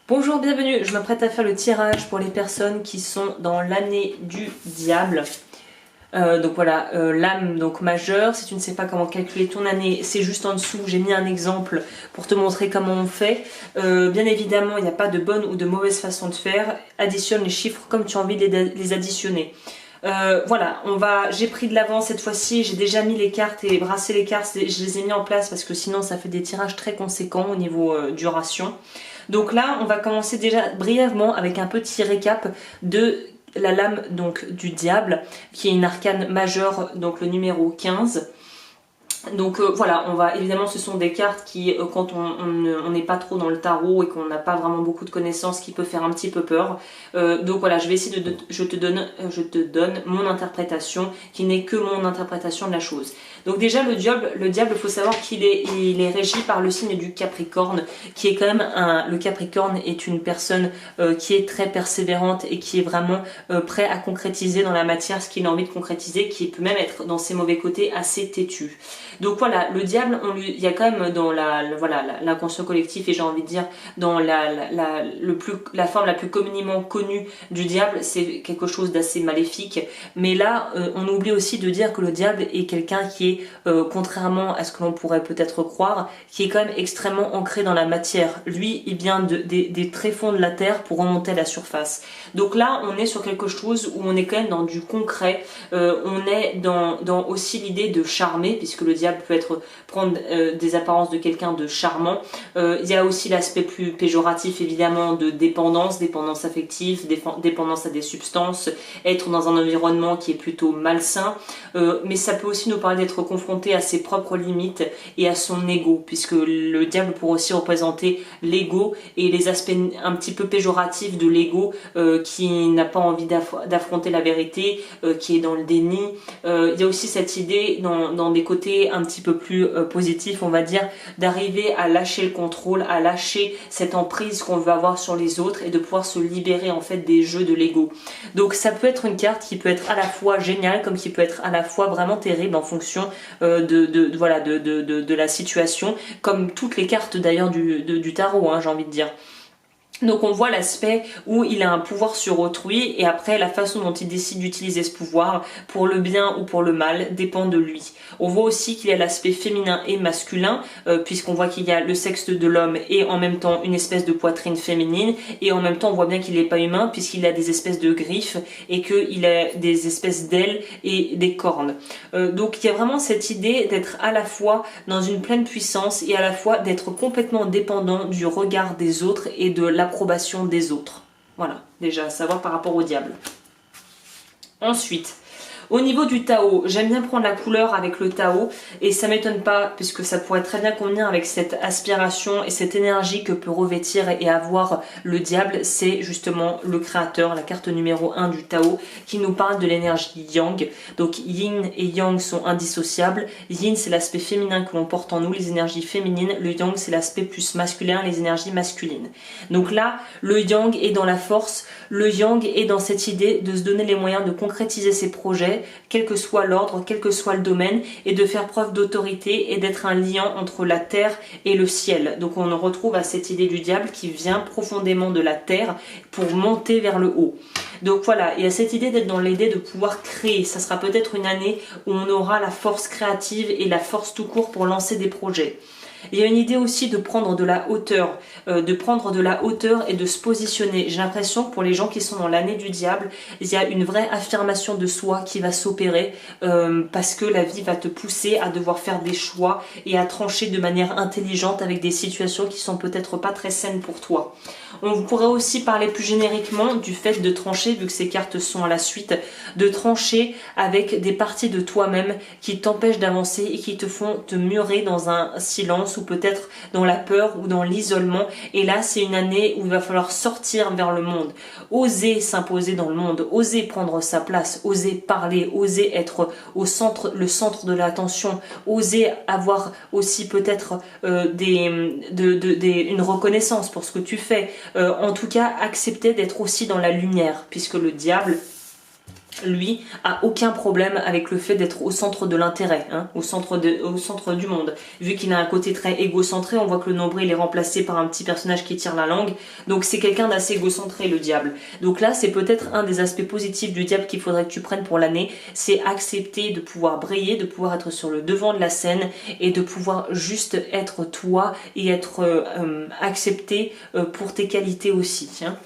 Bonjour, bienvenue, je m'apprête à faire le tirage pour les personnes qui sont dans l'année du diable. Donc voilà, l'âme donc majeure, si tu ne sais pas comment calculer ton année, c'est juste en dessous, j'ai mis un exemple pour te montrer comment on fait. Bien évidemment, il n'y a pas de bonne ou de mauvaise façon de faire, additionne les chiffres comme tu as envie de les additionner. Voilà, j'ai pris de l'avance cette fois-ci, j'ai déjà mis les cartes et brassé les cartes, je les ai mis en place parce que sinon ça fait des tirages très conséquents au niveau duration. Donc là, on va commencer déjà brièvement avec un petit récap de la lame donc du diable, qui est une arcane majeure, donc le numéro 15. Donc voilà, évidemment ce sont des cartes qui quand on n'est pas trop dans le tarot et qu'on n'a pas vraiment beaucoup de connaissances, qui peut faire un petit peu peur. Donc voilà, je vais essayer je te donne mon interprétation qui n'est que mon interprétation de la chose. Donc déjà le diable, faut savoir qu'il est régi par le signe du Capricorne, qui est quand même le Capricorne est une personne qui est très persévérante et qui est vraiment prêt à concrétiser dans la matière ce qu'il a envie de concrétiser, qui peut même être dans ses mauvais côtés assez têtu. Donc voilà, le diable, il y a quand même dans l'inconscient collectif, et j'ai envie de dire dans la forme la plus communément connue du diable, c'est quelque chose d'assez maléfique. Mais là, on oublie aussi de dire que le diable est quelqu'un qui est, contrairement à ce que l'on pourrait peut-être croire, qui est quand même extrêmement ancré dans la matière. Lui, il vient des tréfonds de la terre pour remonter à la surface. Donc là, on est sur quelque chose où on est quand même dans du concret. On est dans aussi l'idée de charmer, puisque le diable peut prendre des apparences de quelqu'un de charmant. Il y a aussi l'aspect plus péjoratif évidemment de dépendance affective, dépendance à des substances, être dans un environnement qui est plutôt malsain, mais ça peut aussi nous parler d'être confronté à ses propres limites et à son ego, puisque le diable pourrait aussi représenter l'ego et les aspects un petit peu péjoratifs de l'ego, qui n'a pas envie d'affronter la vérité, qui est dans le déni. Il y a aussi cette idée dans des côtés un petit peu plus positifs, on va dire, d'arriver à lâcher le contrôle, à lâcher cette emprise qu'on veut avoir sur les autres et de pouvoir se libérer en fait des jeux de l'ego. Donc ça peut être une carte qui peut être à la fois géniale comme qui peut être à la fois vraiment terrible en fonction de la situation, comme toutes les cartes d'ailleurs du tarot, hein, j'ai envie de dire. Donc on voit l'aspect où il a un pouvoir sur autrui, et après la façon dont il décide d'utiliser ce pouvoir pour le bien ou pour le mal dépend de lui. On voit aussi qu'il y a l'aspect féminin et masculin, puisqu'on voit qu'il y a le sexe de l'homme et en même temps une espèce de poitrine féminine, et en même temps on voit bien qu'il n'est pas humain puisqu'il a des espèces de griffes et qu'il a des espèces d'ailes et des cornes. Donc il y a vraiment cette idée d'être à la fois dans une pleine puissance et à la fois d'être complètement dépendant du regard des autres et de l'approbation des autres. Voilà, déjà à savoir par rapport au diable. Ensuite, au niveau du Tao, j'aime bien prendre la couleur avec le Tao, et ça m'étonne pas puisque ça pourrait très bien convenir avec cette aspiration et cette énergie que peut revêtir et avoir le diable. C'est justement le créateur, la carte numéro 1 du Tao, qui nous parle de l'énergie Yang. Donc Yin et Yang sont indissociables. Yin, c'est l'aspect féminin que l'on porte en nous, les énergies féminines. Le Yang, c'est l'aspect plus masculin, les énergies masculines. Donc là, le Yang est dans la force, le Yang est dans cette idée de se donner les moyens de concrétiser ses projets, quel que soit l'ordre, quel que soit le domaine, et de faire preuve d'autorité et d'être un liant entre la terre et le ciel. Donc on retrouve à cette idée du diable qui vient profondément de la terre pour monter vers le haut. Donc voilà, il y a cette idée d'être dans l'idée de pouvoir créer. Ça sera peut-être une année où on aura la force créative et la force tout court pour lancer des projets. Il y a une idée aussi de prendre de la hauteur, et de se positionner. J'ai l'impression que pour les gens qui sont dans l'année du diable, il y a une vraie affirmation de soi qui va s'opérer, parce que la vie va te pousser à devoir faire des choix et à trancher de manière intelligente avec des situations qui sont peut-être pas très saines pour toi. On pourrait aussi parler plus génériquement du fait de trancher, vu que ces cartes sont à la suite, de trancher avec des parties de toi-même qui t'empêchent d'avancer et qui te font te murer dans un silence ou peut-être dans la peur ou dans l'isolement. Et là, c'est une année où il va falloir sortir vers le monde, oser s'imposer dans le monde, oser prendre sa place, oser parler, oser être le centre de l'attention, oser avoir aussi peut-être une reconnaissance pour ce que tu fais. En tout cas, accepter d'être aussi dans la lumière, puisque le diable lui a aucun problème avec le fait d'être au centre de l'intérêt, hein, au centre du monde. Vu qu'il a un côté très égocentré, on voit que le nombril est remplacé par un petit personnage qui tire la langue. Donc c'est quelqu'un d'assez égocentré, le diable. Donc là, c'est peut-être un des aspects positifs du diable qu'il faudrait que tu prennes pour l'année. C'est accepter de pouvoir briller, de pouvoir être sur le devant de la scène et de pouvoir juste être toi et être accepté pour tes qualités aussi. Hein.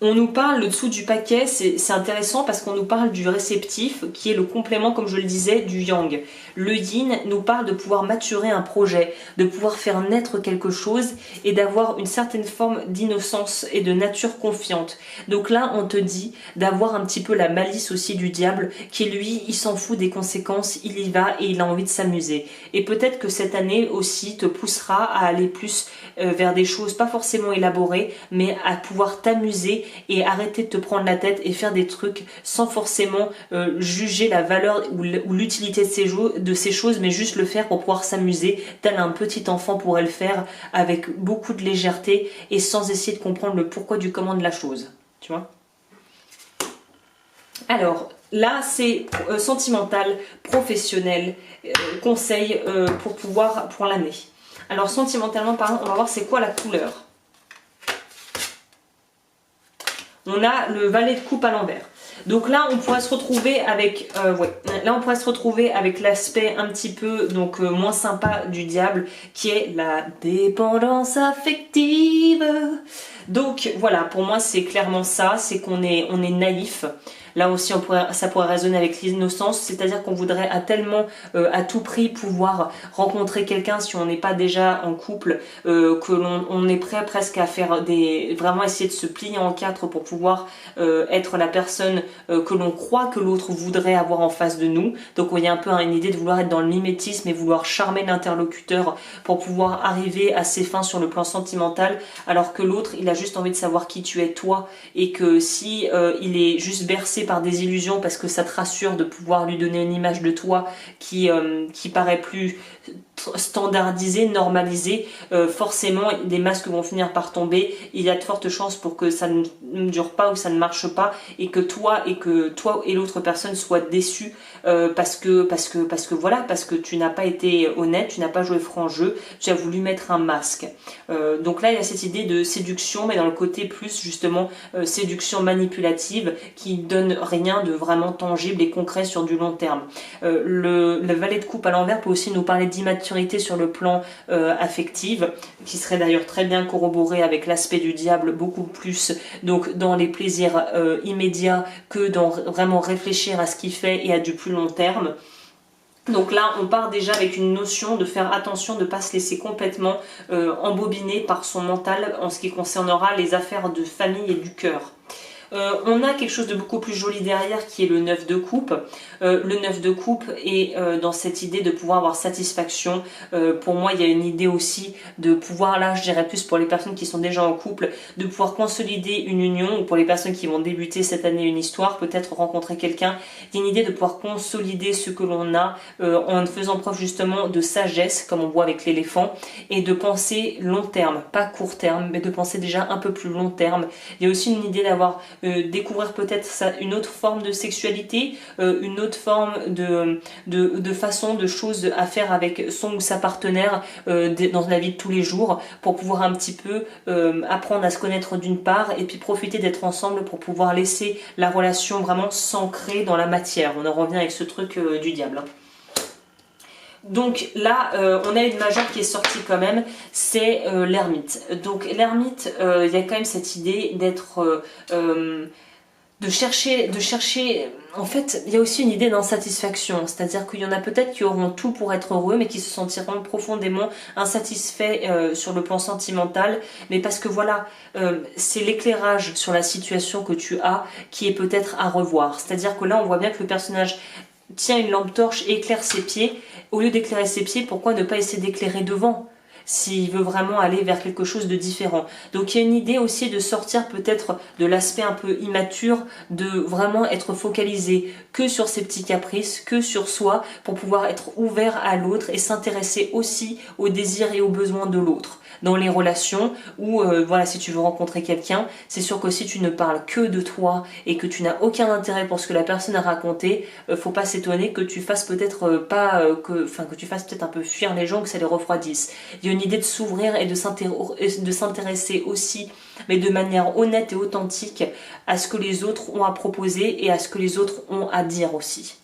On nous parle, le dessous du paquet, c'est intéressant parce qu'on nous parle du réceptif qui est le complément, comme je le disais, du yang. Le yin nous parle de pouvoir maturer un projet, de pouvoir faire naître quelque chose et d'avoir une certaine forme d'innocence et de nature confiante. Donc là, on te dit d'avoir un petit peu la malice aussi du diable qui, lui, il s'en fout des conséquences, il y va et il a envie de s'amuser. Et peut-être que cette année aussi te poussera à aller plus vers des choses pas forcément élaborées, mais à pouvoir t'amuser et arrêter de te prendre la tête et faire des trucs sans forcément juger la valeur ou l'utilité de ces choses, mais juste le faire pour pouvoir s'amuser tel un petit enfant pourrait le faire avec beaucoup de légèreté et sans essayer de comprendre le pourquoi du comment de la chose, tu vois. Alors là c'est sentimental, professionnel, conseil pour l'année. Alors sentimentalement parlant, on va voir c'est quoi la couleur. On a le valet de coupe à l'envers. Donc là, on pourrait se retrouver avec, l'aspect un petit peu moins sympa du diable, qui est la dépendance affective. Donc voilà, pour moi, c'est clairement ça, c'est qu'on est naïf. Là aussi, ça pourrait résonner avec l'innocence, c'est-à-dire qu'on voudrait à tout prix pouvoir rencontrer quelqu'un si on n'est pas déjà en couple, que l'on est prêt presque à faire vraiment essayer de se plier en quatre pour pouvoir être la personne que l'on croit que l'autre voudrait avoir en face de nous. Donc il y a un peu une idée de vouloir être dans le mimétisme et vouloir charmer l'interlocuteur pour pouvoir arriver à ses fins sur le plan sentimental, alors que l'autre, il a juste envie de savoir qui tu es toi, et que si il est juste bercé par des illusions parce que ça te rassure de pouvoir lui donner une image de toi qui paraît plus standardisée, normalisée, forcément les masques vont finir par tomber. Il y a de fortes chances pour que ça ne dure pas ou ça ne marche pas, et que toi et l'autre personne soient déçus parce que tu n'as pas été honnête, tu n'as pas joué franc jeu, tu as voulu mettre un masque. Donc là il y a cette idée de séduction, mais dans le côté plus justement séduction manipulative qui donne rien de vraiment tangible et concret sur du long terme. Le valet de coupe à l'envers peut aussi nous parler d'immaturité sur le plan affectif, qui serait d'ailleurs très bien corroboré avec l'aspect du diable, beaucoup plus donc dans les plaisirs immédiats que dans vraiment réfléchir à ce qu'il fait et à du plus long terme. Donc là, on part déjà avec une notion de faire attention, de ne pas se laisser complètement embobiner par son mental en ce qui concernera les affaires de famille et du cœur. On a quelque chose de beaucoup plus joli derrière qui est le 9 de coupe. Le 9 de coupe est dans cette idée de pouvoir avoir satisfaction. Pour moi, il y a une idée aussi de pouvoir, là je dirais plus pour les personnes qui sont déjà en couple, de pouvoir consolider une union, ou pour les personnes qui vont débuter cette année une histoire, peut-être rencontrer quelqu'un. Il y a une idée de pouvoir consolider ce que l'on a en faisant preuve justement de sagesse, comme on voit avec l'éléphant, et de penser long terme, pas court terme, mais de penser déjà un peu plus long terme. Il y a aussi une idée d'avoir découvrir peut-être une autre forme de sexualité, une autre forme de façon, de choses à faire avec son ou sa partenaire dans la vie de tous les jours, pour pouvoir un petit peu apprendre à se connaître d'une part, et puis profiter d'être ensemble pour pouvoir laisser la relation vraiment s'ancrer dans la matière. On en revient avec ce truc du diable. Donc là, on a une majeure qui est sortie quand même, c'est l'ermite. Donc l'ermite, il y a quand même cette idée d'être, de chercher. En fait, il y a aussi une idée d'insatisfaction, c'est-à-dire qu'il y en a peut-être qui auront tout pour être heureux, mais qui se sentiront profondément insatisfaits sur le plan sentimental, mais parce que voilà, c'est l'éclairage sur la situation que tu as qui est peut-être à revoir. C'est-à-dire que là, on voit bien que le personnage tient une lampe torche et éclaire ses pieds. Au lieu d'éclairer ses pieds, pourquoi ne pas essayer d'éclairer devant ? s'il veut vraiment aller vers quelque chose de différent. Donc il y a une idée aussi de sortir peut-être de l'aspect un peu immature, de vraiment être focalisé que sur ses petits caprices, que sur soi, pour pouvoir être ouvert à l'autre et s'intéresser aussi aux désirs et aux besoins de l'autre. Dans les relations où, voilà, si tu veux rencontrer quelqu'un, c'est sûr que si tu ne parles que de toi et que tu n'as aucun intérêt pour ce que la personne a raconté, faut pas s'étonner que tu fasses peut-être que tu fasses peut-être un peu fuir les gens, que ça les refroidisse. Il y a une idée de s'ouvrir et de s'intéresser aussi, mais de manière honnête et authentique, à ce que les autres ont à proposer et à ce que les autres ont à dire aussi.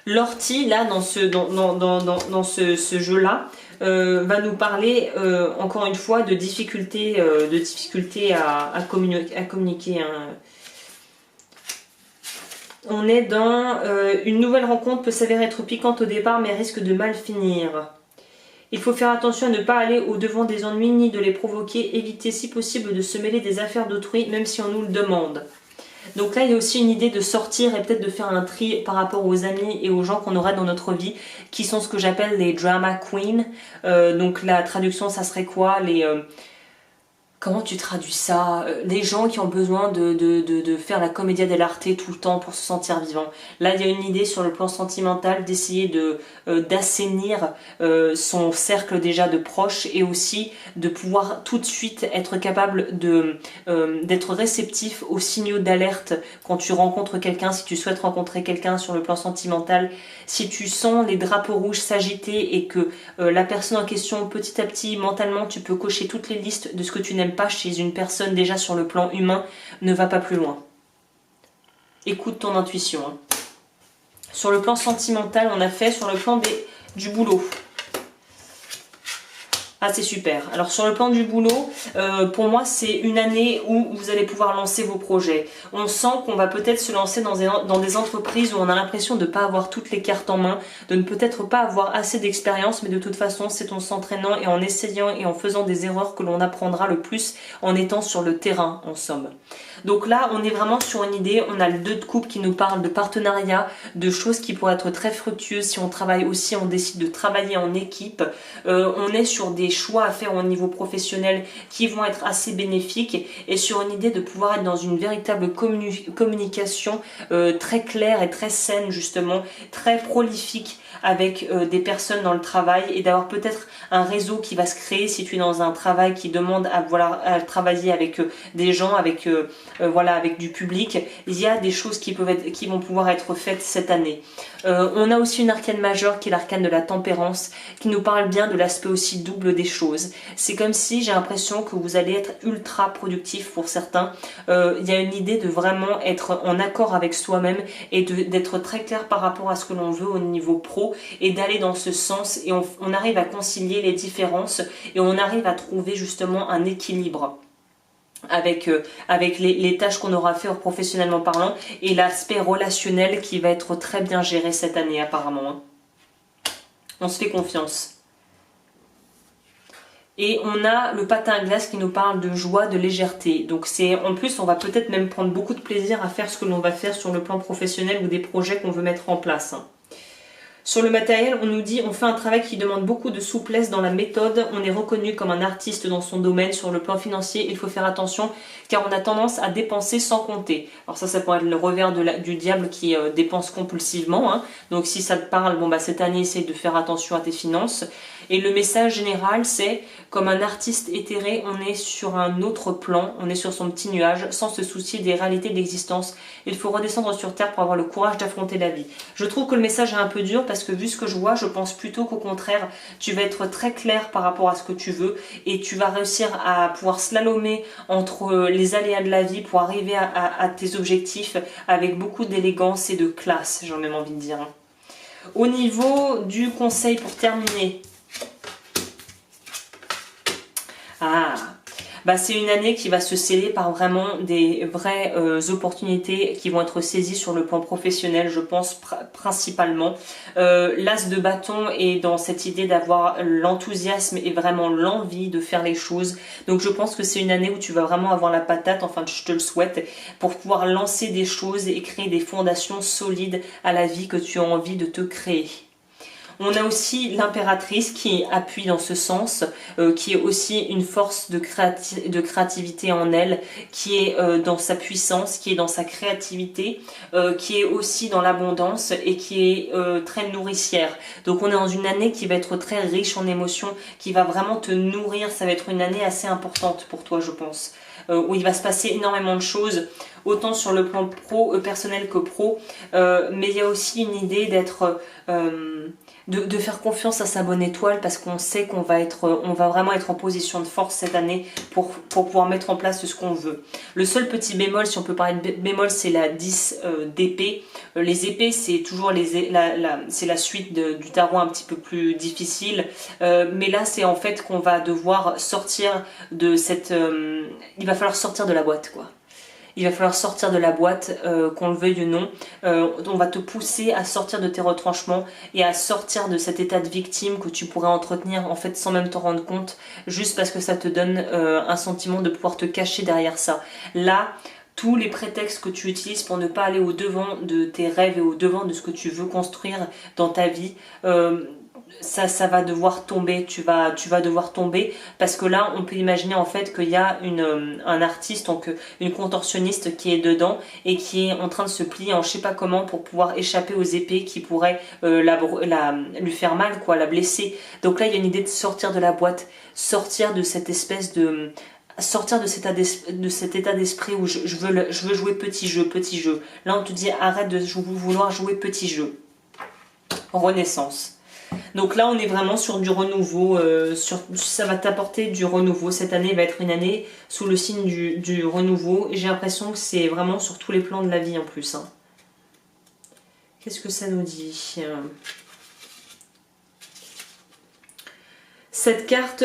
L'ortie, là, dans ce jeu-là, va nous parler, encore une fois, de difficultés à communiquer. Hein. On est dans une nouvelle rencontre peut s'avérer être piquante au départ, mais risque de mal finir. Il faut faire attention à ne pas aller au-devant des ennuis ni de les provoquer, éviter si possible de se mêler des affaires d'autrui, même si on nous le demande. Donc là, il y a aussi une idée de sortir et peut-être de faire un tri par rapport aux amis et aux gens qu'on aura dans notre vie, qui sont ce que j'appelle les drama queens. Donc la traduction, ça serait quoi? Comment tu traduis ça? Les gens qui ont besoin de faire la commedia dell'arte tout le temps pour se sentir vivant. Là, il y a une idée sur le plan sentimental d'essayer d'assainir son cercle déjà de proches et aussi de pouvoir tout de suite être capable d'être réceptif aux signaux d'alerte quand tu rencontres quelqu'un, si tu souhaites rencontrer quelqu'un sur le plan sentimental. Si tu sens les drapeaux rouges s'agiter et que la personne en question, petit à petit, mentalement, tu peux cocher toutes les listes de ce que tu n'aimes pas chez une personne déjà sur le plan humain, ne va pas plus loin. Écoute ton intuition. Hein. Sur le plan sentimental, on a fait sur le plan du boulot. Ah, c'est super. Alors sur le plan du boulot, pour moi c'est une année où vous allez pouvoir lancer vos projets. On sent qu'on va peut-être se lancer dans des entreprises où on a l'impression de ne pas avoir toutes les cartes en main, de ne peut-être pas avoir assez d'expérience, mais de toute façon c'est en s'entraînant et en essayant et en faisant des erreurs que l'on apprendra le plus en étant sur le terrain en somme. Donc là on est vraiment sur une idée, on a le 2 de coupe qui nous parle de partenariat, de choses qui pourraient être très fructueuses si on travaille aussi, on décide de travailler en équipe. On est sur des choix à faire au niveau professionnel qui vont être assez bénéfiques et sur une idée de pouvoir être dans une véritable communication très claire et très saine justement, très prolifique avec des personnes dans le travail et d'avoir peut-être un réseau qui va se créer si tu es dans un travail qui demande à travailler avec des gens, avec du public. Il y a des choses qui vont pouvoir être faites cette année. On a aussi une arcane majeure qui est l'arcane de la tempérance qui nous parle bien de l'aspect aussi double des choses. C'est comme si j'ai l'impression que vous allez être ultra productif pour certains. Il y a une idée de vraiment être en accord avec soi-même et d'être très clair par rapport à ce que l'on veut au niveau pro et d'aller dans ce sens et on arrive à concilier les différences et on arrive à trouver justement un équilibre avec les tâches qu'on aura fait professionnellement parlant et l'aspect relationnel qui va être très bien géré cette année apparemment. Hein. On se fait confiance. Et on a le patin à glace qui nous parle de joie, de légèreté. Donc en plus on va peut-être même prendre beaucoup de plaisir à faire ce que l'on va faire sur le plan professionnel ou des projets qu'on veut mettre en place. Hein. Sur le matériel, on nous dit on fait un travail qui demande beaucoup de souplesse dans la méthode, on est reconnu comme un artiste dans son domaine. Sur le plan financier, il faut faire attention car on a tendance à dépenser sans compter. Alors ça pourrait être le revers du diable qui dépense compulsivement. Hein. Donc si ça te parle, cette année, essaye de faire attention à tes finances. Et le message général, c'est comme un artiste éthéré, on est sur un autre plan, on est sur son petit nuage, sans se soucier des réalités de l'existence. Il faut redescendre sur Terre pour avoir le courage d'affronter la vie. Je trouve que le message est un peu dur parce que vu ce que je vois, je pense plutôt qu'au contraire, tu vas être très clair par rapport à ce que tu veux et tu vas réussir à pouvoir slalomer entre les aléas de la vie pour arriver à tes objectifs avec beaucoup d'élégance et de classe, j'ai même envie de dire. Au niveau du conseil pour terminer, c'est une année qui va se sceller par vraiment des vraies opportunités qui vont être saisies sur le plan professionnel, je pense principalement. L'as de bâton est dans cette idée d'avoir l'enthousiasme et vraiment l'envie de faire les choses. Donc je pense que c'est une année où tu vas vraiment avoir la patate, enfin je te le souhaite, pour pouvoir lancer des choses et créer des fondations solides à la vie que tu as envie de te créer. On a aussi l'impératrice qui appuie dans ce sens, qui est aussi une force de créativité en elle, qui est dans sa puissance, qui est dans sa créativité, qui est aussi dans l'abondance et qui est très nourricière. Donc on est dans une année qui va être très riche en émotions, qui va vraiment te nourrir. Ça va être une année assez importante pour toi, je pense, où il va se passer énormément de choses, autant sur le plan personnel que pro, mais il y a aussi une idée d'être de faire confiance à sa bonne étoile, parce qu'on sait qu'on va vraiment être en position de force cette année pour pouvoir mettre en place ce qu'on veut. Le seul petit bémol, si on peut parler de bémol, c'est la 10 d'épée. Les épées, c'est toujours c'est la suite du tarot un petit peu plus difficile, mais là c'est en fait qu'on va devoir sortir de cette... il va falloir sortir de la boîte, quoi. Il va falloir sortir de la boîte, qu'on le veuille ou non. On va te pousser à sortir de tes retranchements et à sortir de cet état de victime que tu pourrais entretenir en fait sans même t'en rendre compte, juste parce que ça te donne un sentiment de pouvoir te cacher derrière ça. Là, tous les prétextes que tu utilises pour ne pas aller au devant de tes rêves et au devant de ce que tu veux construire dans ta vie, ça va devoir tomber, tu vas devoir tomber, parce que là on peut imaginer en fait qu'il y a un artiste, donc une contorsionniste qui est dedans et qui est en train de se plier en je sais pas comment pour pouvoir échapper aux épées qui pourraient lui faire mal, quoi, la blesser. Donc là il y a une idée de sortir de la boîte, sortir de cette espèce de... sortir de cet état d'esprit où je veux jouer petit jeu. Là on te dit arrête de vouloir jouer petit jeu. Renaissance. Donc là on est vraiment sur du renouveau, ça va t'apporter du renouveau. Cette année va être une année sous le signe du renouveau, et j'ai l'impression que c'est vraiment sur tous les plans de la vie en plus, hein. Qu'est-ce que ça nous dit ? Cette carte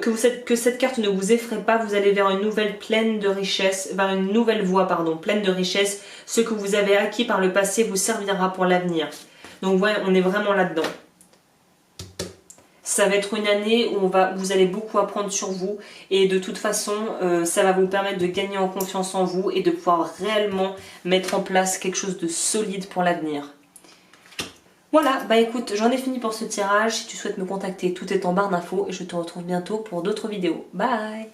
que cette carte ne vous effraie pas, vous allez vers une nouvelle pleine de richesse, vers une nouvelle voie, pardon, pleine de richesse. Ce que vous avez acquis par le passé vous servira pour l'avenir. Donc ouais, on est vraiment là-dedans. Ça va être une année où vous allez beaucoup apprendre sur vous, et de toute façon ça va vous permettre de gagner en confiance en vous et de pouvoir réellement mettre en place quelque chose de solide pour l'avenir. Voilà, bah écoute, j'en ai fini pour ce tirage. Si tu souhaites me contacter, tout est en barre d'infos, et je te retrouve bientôt pour d'autres vidéos. Bye!